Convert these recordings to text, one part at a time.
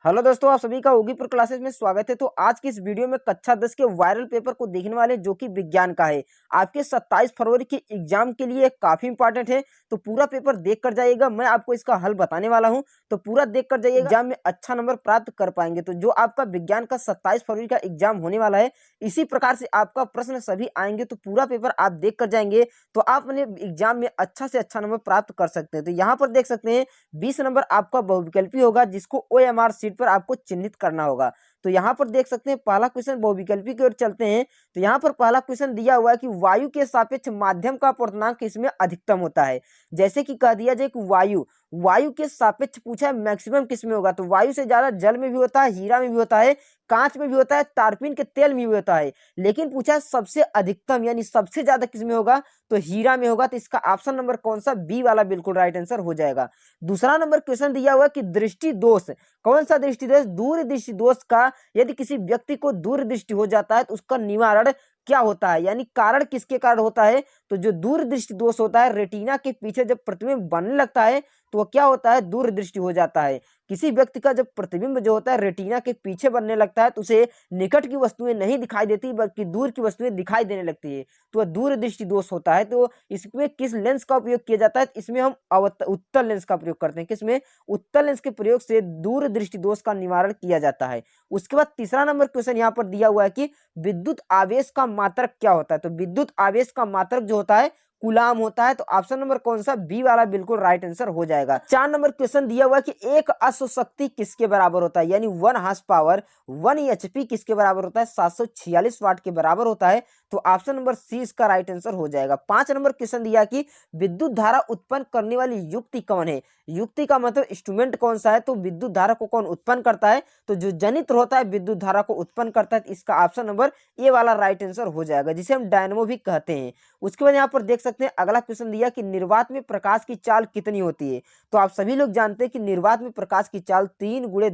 Hello दोस्तों, आप सभी का ओगीपुर क्लासेस में स्वागत है। तो आज की इस वीडियो में कक्षा 10 के वायरल पेपर को देखने वाले, जो कि विज्ञान का है। आपके 27 फरवरी के एग्जाम के लिए काफी इंपॉर्टेंट है, तो पूरा पेपर देख कर जाइएगा। मैं आपको इसका हल बताने वाला हूं, तो पूरा देख कर जाइएगा। एग्जाम में अच्छा नंबर प्राप्त कर पाएंगे। तो जो आपका विज्ञान का 27 फरवरी का एग्जाम होने वाला है, इसी प्रकार से आपका प्रश्न सभी आएंगे। तो पूरा पेपर आप देख कर जाएंगे तो आप अपने एग्जाम में अच्छा से अच्छा नंबर प्राप्त कर सकते हैं। तो यहाँ पर देख सकते हैं 20 नंबर आपका बहुविकल्पी होगा, जिसको OMR सीट पर आपको चिन्हित करना होगा। तो यहाँ पर देख सकते हैं पहला क्वेश्चन बहुविकल्पी की ओर चलते हैं। तो यहाँ पर पहला क्वेश्चन दिया हुआ है कि वायु के सापेक्ष माध्यम का अपवर्तनांक किसमें अधिकतम होता है। जैसे कि कह दिया जाए कि वायु के सापेक्ष पूछा है मैक्सिमम किसमें होगा, तो वायु से ज्यादा जल में भी होता है, हीरा में भी होता है, कांच में भी होता है, तारपीन के तेल में भी होता है। लेकिन पूछा है सबसे अधिकतम यानी सबसे ज्यादा किसमें होगा, तो हीरा में होगा। तो इसका ऑप्शन नंबर कौन सा, बी वाला बिल्कुल राइट आंसर हो जाएगा। दूसरा नंबर क्वेश्चन दिया हुआ है कि दृष्टि दोष, कौन सा दृष्टि दोष, दूर दृष्टि दोष का यदि किसी व्यक्ति को दूर दृष्टि हो जाता है तो उसका निवारण क्या होता है, यानी कारण किसके कारण होता है। तो जो दूर दृष्टि दोष होता है, रेटिना के पीछे जब प्रतिबिंब बनने लगता है तो वह क्या होता है, दूर दृष्टि हो जाता है। किसी व्यक्ति का जब प्रतिबिंब जो होता है रेटिना के पीछे बनने लगता है तो उसे निकट की वस्तुएं नहीं दिखाई देती बल्कि दूर की वस्तुएं दिखाई देने लगती है, तो वह दूर दृष्टि दोष होता है। तो इसमें किस लेंस का उपयोग किया जाता है, इसमें हम उत्तल लेंस का प्रयोग करते हैं। किसमें, उत्तल लेंस के प्रयोग से दूर दृष्टि दोष का निवारण किया जाता है। उसके बाद तीसरा नंबर क्वेश्चन यहाँ पर दिया हुआ है कि विद्युत आवेश का मात्रक क्या होता है। तो विद्युत आवेश का मात्रक जो होता है कूलाम होता है। तो ऑप्शन नंबर कौन सा, बी वाला बिल्कुल राइट आंसर हो जाएगा। 4 नंबर क्वेश्चन दिया हुआ है कि एक अश्व शक्ति किसके बराबर होता है, यानी 1 हार्स पावर 1 HP किसके बराबर होता है, 746 वाट के बराबर होता है। तो ऑप्शन नंबर सी इसका राइट आंसर हो जाएगा। 5 नंबर क्वेश्चन दिया कि विद्युत धारा उत्पन्न करने वाली युक्ति कौन है। युक्ति का मतलब इंस्ट्रूमेंट कौन सा है, तो विद्युत धारा को कौन उत्पन्न करता है, तो जो जनित्र होता है विद्युत धारा को उत्पन्न करता है। इसका ऑप्शन नंबर ए वाला राइट आंसर हो जाएगा, जिसे हम डायनमो भी कहते हैं। उसके बाद यहाँ पर देख सकते हैं अगला क्वेश्चन दिया कि निर्वात में प्रकाश की चाल कितनी होती है। तो आप सभी लोग जानते हैं कि निर्वात में प्रकाश की चाल 3 ×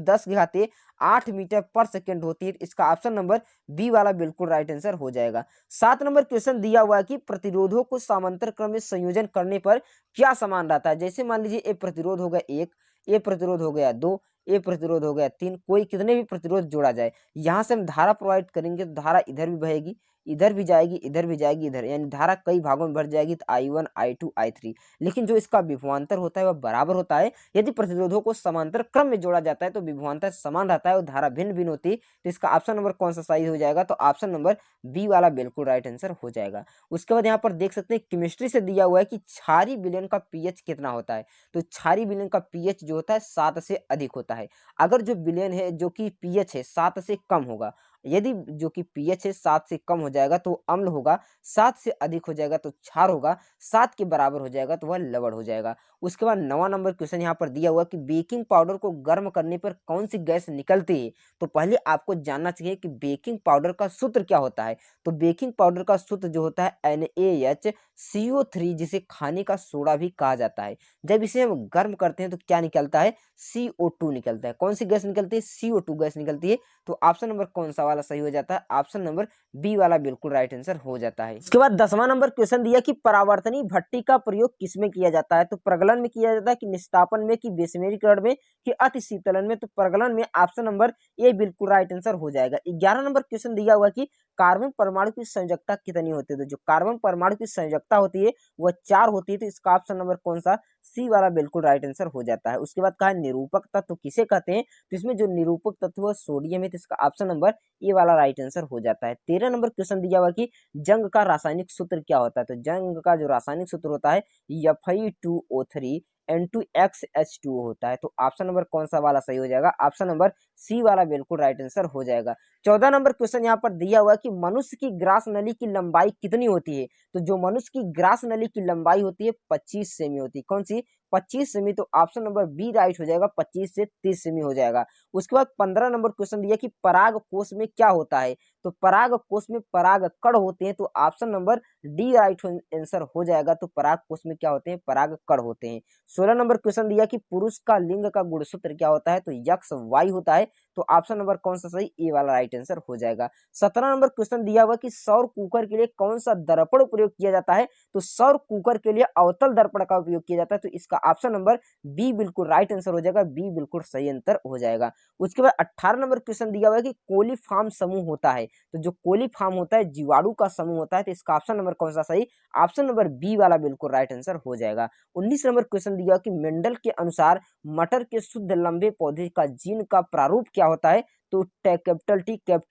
10⁸ मीटर पर सेकेंड होती है। इसका ऑप्शन नंबर बी वाला बिल्कुल राइट आंसर हो जाएगा। 7 नंबर क्वेश्चन दिया हुआ है कि प्रतिरोधों को समांतर क्रम में संयोजन करने पर क्या समान रहता है। जैसे मान लीजिए ए प्रतिरोध हो गया 1, ए प्रतिरोध हो गया 2, ए प्रतिरोध हो गया 3, कोई कितने भी प्रतिरोध जोड़ा जाए, यहाँ से हम धारा प्रोवाइड करेंगे तो धारा इधर भी बहेगी, इधर भी जाएगी, इधर भी जाएगी, इधर, यानी धारा कई भागों में बढ़ जाएगी। तो I1 I2 I3, लेकिन जो इसका विभवांतर होता है वह बराबर होता है। यदि प्रतिरोधों को समांतर क्रम में जोड़ा जाता है तो विभवांतर समान रहता है और धारा भिन्न भिन्न होती है। तो इसका ऑप्शन नंबर कौन सा सही हो जाएगा, तो ऑप्शन नंबर बी वाला बिल्कुल राइट आंसर हो जाएगा। उसके बाद यहाँ पर देख सकते हैं केमिस्ट्री से दिया हुआ है कि क्षारीय विलयन का पीएच कितना होता है। तो क्षारीय विलयन का पीएच जो होता है 7 से अधिक होता है। अगर जो विलयन है जो कि पीएच है 7 से कम होगा, यदि जो कि पीएच है 7 से कम हो जाएगा तो अम्ल होगा, 7 से अधिक हो जाएगा तो क्षार होगा, 7 के बराबर हो जाएगा तो वह लवण हो जाएगा। उसके बाद 9वां नंबर क्वेश्चन यहाँ पर दिया हुआ कि बेकिंग पाउडर को गर्म करने पर कौन सी गैस निकलती है। तो पहले आपको जानना चाहिए कि बेकिंग पाउडर का सूत्र क्या होता है। तो बेकिंग पाउडर का सूत्र जो होता है NaHCO3, जिसे खाने का सोडा भी कहा जाता है। जब इसे हम गर्म करते हैं तो क्या निकलता है, CO2 निकलता है। कौन सी गैस निकलती है, CO2 गैस निकलती है। तो ऑप्शन नंबर कौन सा वाला सही हो जाता है, ऑप्शन नंबर बी वाला बिल्कुल राइट आंसर हो जाता है। इसके बाद 10वां नंबर क्वेश्चन दिया कि परावर्तनीय भट्टी का प्रयोग किसमें किया जाता है। तो प्रगलन में किया जाता है, कि निस्तापन में, कि विषमरीकरण में, कि अति शीतलन में। तो प्रगलन में, ऑप्शन नंबर ए बिल्कुल राइट आंसर हो जाएगा। 11 नंबर क्वेश्चन दिया हुआ कि कार्बन परमाणु की संयोजकता कितनी होती है। तो जो कार्बन परमाणु की संयोजकता होती है वह 4 होती है। तो इसका ऑप्शन नंबर कौन सा, सी वाला बिल्कुल राइट आंसर हो जाता है। उसके बाद कहा है निरूपक तत्व किसे कहते हैं। तो इसमें जो निरूपक तत्व है सोडियम है। तो इसका ऑप्शन नंबर ए वाला राइट आंसर हो जाता है। 13 नंबर क्वेश्चन दिया हुआ कि जंग का रासायनिक सूत्र क्या होता है। तो जंग का जो रासायनिक सूत्र होता है Fe2O3 N2XH2 होता है। तो ऑप्शन नंबर कौन सा वाला सही हो जाएगा, ऑप्शन नंबर सी वाला बिल्कुल राइट आंसर हो जाएगा। 14 नंबर क्वेश्चन यहाँ पर दिया हुआ कि मनुष्य की ग्रास नली की लंबाई कितनी होती है। तो जो मनुष्य की ग्रास नली की लंबाई होती है 25 सेमी होती है। कौन सी, 25 सेमी। तो ऑप्शन नंबर बी राइट हो जाएगा, 25 से 30 सेमी हो जाएगा। उसके बाद 15 नंबर क्वेश्चन दिया कि पराग कोश में क्या होता है। तो पराग कोश में पराग कण होते हैं। तो option number D right answer हो जाएगा। तो पराग कोश में क्या होते हैं, पराग कण होते हैं। 16 नंबर क्वेश्चन दिया कि पुरुष का लिंग का गुणसूत्र क्या होता है। तो यक्स वाई होता है। तो ऑप्शन नंबर कौन सा सही, ए वाला राइट आंसर हो जाएगा। 17 नंबर क्वेश्चन दिया हुआ कि सौर कुकर के लिए कौन सा दर्पण प्रयोग किया जाता है, तो सौर कुकर के लिए अवतल दर्पण का उपयोग किया जाता है, तो इसका ऑप्शन नंबर बी बिल्कुल राइट आंसर हो जाएगा, बी बिल्कुल सही आंसर हो जाएगा। उसके बाद 18 नंबर क्वेश्चन दिया हुआ है कि कोलीफार्म समूह होता है, तो जो कोलीफार्म होता है जीवाणु का समूह होता है, तो इसका ऑप्शन नंबर कौन सा सही, ऑप्शन नंबर बी वाला बिल्कुल राइट आंसर हो जाएगा। 19 नंबर क्वेश्चन दिया कि मेंडल के अनुसार मटर के शुद्ध लंबे पौधे का जीन का प्रारूप क्या होता है, तो कैपिटल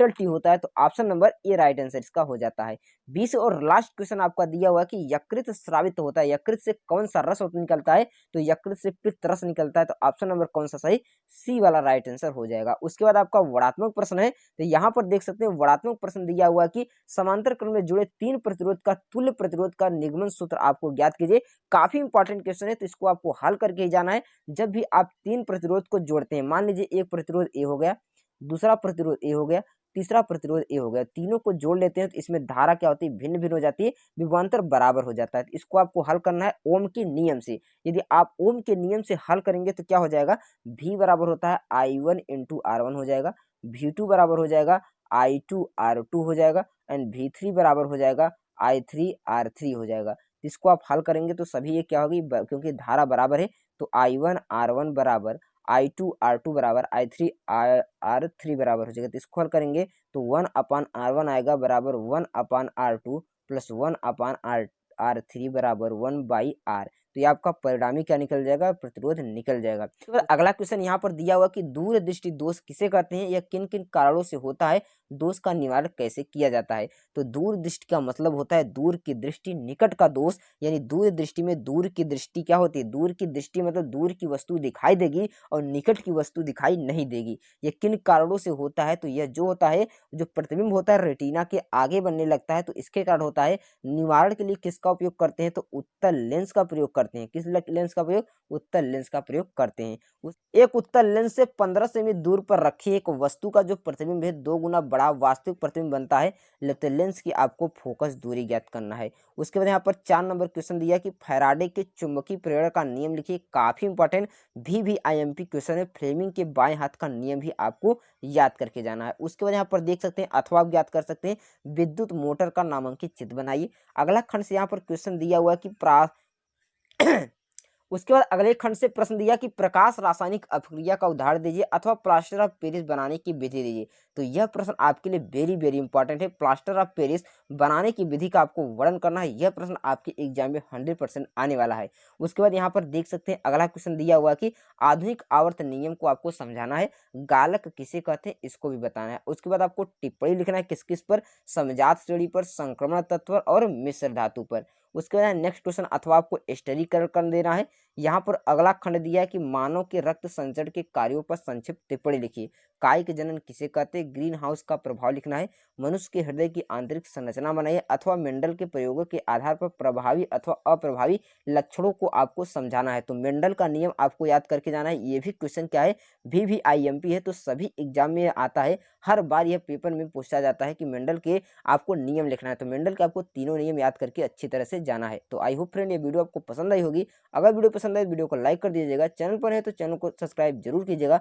टी होता है, तो option number A right answer इसका हो जाता है। 20 और लास्ट क्वेश्चन आपका दिया हुआ है कि यकृत स्रावित होता है, यकृत से कौन सा रस निकलता है, तो यकृत से पित्त रस निकलता है, तो ऑप्शन नंबर कौन सा सही, सी वाला राइट आंसर हो जाएगा। उसके बाद आपका वर्णात्मक प्रश्न है, तो यहाँ पर देख सकते हैं वर्णात्मक प्रश्न दिया हुआ है कि समांतर क्रम में जुड़े 3 प्रतिरोध का तुल्य प्रतिरोध का निगमन सूत्र आपको ज्ञात कीजिए। काफी इंपॉर्टेंट क्वेश्चन है, तो इसको आपको हल करके ही जाना है। जब भी आप 3 प्रतिरोध को जोड़ते हैं, मान लीजिए एक प्रतिरोध ए हो गया, दूसरा प्रतिरोध ए हो गया, तीसरा प्रतिरोध ए हो गया, तीनों को जोड़ लेते हैं तो इसमें धारा क्या होती है, भिन्न भिन्न हो जाती है, विभवांतर बराबर हो जाता है। तो इसको आपको हल करना है ओम के नियम से। यदि आप ओम के नियम से हल करेंगे तो क्या हो जाएगा, V बराबर होता है I1 इंटू R1 हो जाएगा, V2 बराबर हो जाएगा I2 R2 हो जाएगा, एंड V3 बराबर हो जाएगा I3 R3 हो जाएगा। इसको आप हल करेंगे तो सभी ये क्या होगी, क्योंकि धारा बराबर है, तो I1 R1 बराबर I2 R2 बराबर I3 R3 बराबर हो जाएगा। तो इसको हल करेंगे तो 1/R1 आएगा बराबर 1/R2 प्लस 1/R3 बराबर 1/R। तो ये आपका परिणामी क्या निकल जाएगा, प्रतिरोध निकल जाएगा। तो अगला क्वेश्चन यहाँ पर दिया हुआ कि दूरदृष्टि दोष किसे कहते हैं, या किन किन कारणों से होता है, दोष का निवारण कैसे किया जाता है। तो दूरदृष्टि का मतलब होता है दूर की दृष्टि, निकट का दोष, यानी दूरदृष्टि में दूर की दृष्टि क्या होती है, दूर की दृष्टि मतलब दूर की वस्तु दिखाई देगी और निकट की वस्तु दिखाई नहीं देगी। ये किन कारणों से होता है, तो यह जो होता है, जो प्रतिबिंब होता है रेटिना के आगे बनने लगता है, तो इसके कारण होता है। निवारण के लिए किसका उपयोग करते हैं, तो उत्तल लेंस का प्रयोग करते हैं। किस लेंस का प्रयोग, उत्तल लेंस का प्रयोग करते हैं। एक उत्तल लेंस से 15 सेमी दूर पर रखी एक वस्तु का जो प्रतिबिंब है 2 गुना बड़ा वास्तविक प्रतिबिंब बनता है। लेते लेंस की आपको फोकस दूरी ज्ञात करना है। उसके बाद यहाँ पर 4 नंबर क्वेश्चन दिया कि फैराडे के चुंबकीय प्रेरण का नियम लिखिए। काफी इंपॉर्टेंट VVIMP क्वेश्चन है। फ्लेमिंग के बाएं हाथ का नियम भी आपको याद करके जाना है। उसके बाद यहाँ पर देख सकते हैं अथवा आप ज्ञात कर सकते हैं, विद्युत मोटर का नामांकित चित्र बनाइए। अगला खंड से यहाँ पर क्वेश्चन दिया हुआ है कि उसके बाद अगले खंड से प्रश्न दिया कि प्रकाश रासायनिक अभिक्रिया का उदाहरण दीजिए अथवा प्लास्टर ऑफ पेरिस बनाने की विधि दीजिए। तो यह प्रश्न आपके लिए वेरी वेरी इंपॉर्टेंट है। प्लास्टर ऑफ पेरिस बनाने की विधि का आपको वर्णन करना है। यह प्रश्न आपके एग्जाम में 100% आने वाला है। उसके बाद यहाँ पर देख सकते हैं अगला क्वेश्चन दिया हुआ कि आधुनिक आवर्त नियम को आपको समझाना है। गालक किसे कहते हैं इसको भी बताना है। उसके बाद आपको टिप्पणी लिखना है किस किस पर, समजात श्रेणी पर, संक्रमण तत्व और मिश्र धातु पर। उसके बाद नेक्स्ट क्वेश्चन अथवा आपको स्टडीकरण कर देना है। यहाँ पर अगला खंड दिया है कि मानव के रक्त संचरण के कार्यों पर संक्षिप्त टिप्पणी लिखिए। कायिक जनन किसे कहते हैं, ग्रीन हाउस का प्रभाव लिखना है। मनुष्य के हृदय की आंतरिक संरचना बनाइए अथवा मेंडल के प्रयोगों के आधार पर प्रभावी अथवा अप्रभावी लक्षणों को आपको समझाना है। तो मेंडल का नियम आपको याद करके जाना है। ये भी क्वेश्चन क्या है, VVIMP है, तो सभी एग्जाम में आता है। हर बार यह पेपर में पूछा जाता है कि मेंडल के आपको नियम लिखना है। तो मेंडल के आपको तीनों नियम याद करके अच्छी तरह से जाना है। तो आई होप फ्रेंड ये वीडियो आपको पसंद आई होगी। अगर वीडियो पसंद आए वीडियो को लाइक कर दीजिएगा। चैनल पर है तो चैनल को सब्सक्राइब जरूर कीजिएगा